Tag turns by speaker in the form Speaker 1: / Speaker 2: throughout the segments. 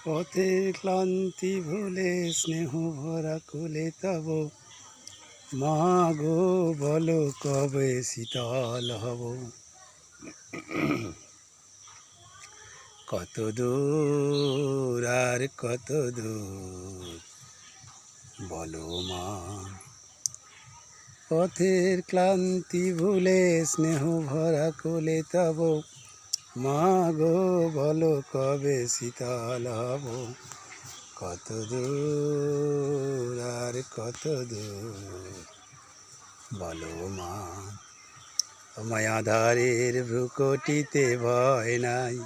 Speaker 1: পথের ক্লান্তি ভুলে স্নেহ ভরা কোলে তব মা গো বলো কবে শীতল হব। কত দূর আর কত দূর বলো মা, পথের ক্লান্তি ভুলে স্নেহ ভরা কোলে তব মা গো বলো কবে শীতল হব। কত দূর আর কত দূর বলো মা, তোমায় আধারের ভ্রুকটিতে ভয় নাই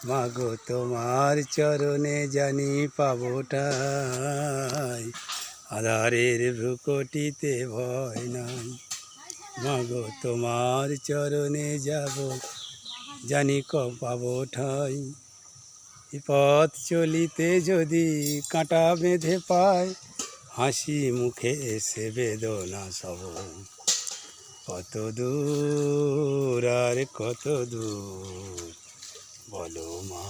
Speaker 1: মা গো তোমার চরণে জানি পাবো ঠাই। আধারের ভ্রুকটিতে ভয় নাই মা গো তোমার চরণে যাব জানি পাবো ঠাই। পথ চলিতে যদি কাঁটা বেঁধে পায় হাসি মুখে এসে বেদনা সব। কত দূর আর কত দূর বলো মা,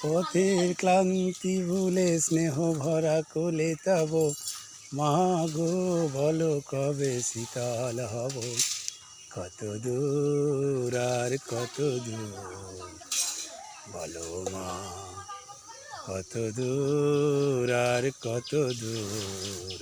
Speaker 1: পথের ক্লান্তি ভুলে স্নেহ ভরা কোলে তব মা গো বলো কবে শীতল হব। কত দূর আর কত দূর বলো মা, কত দূর আর কত দূর।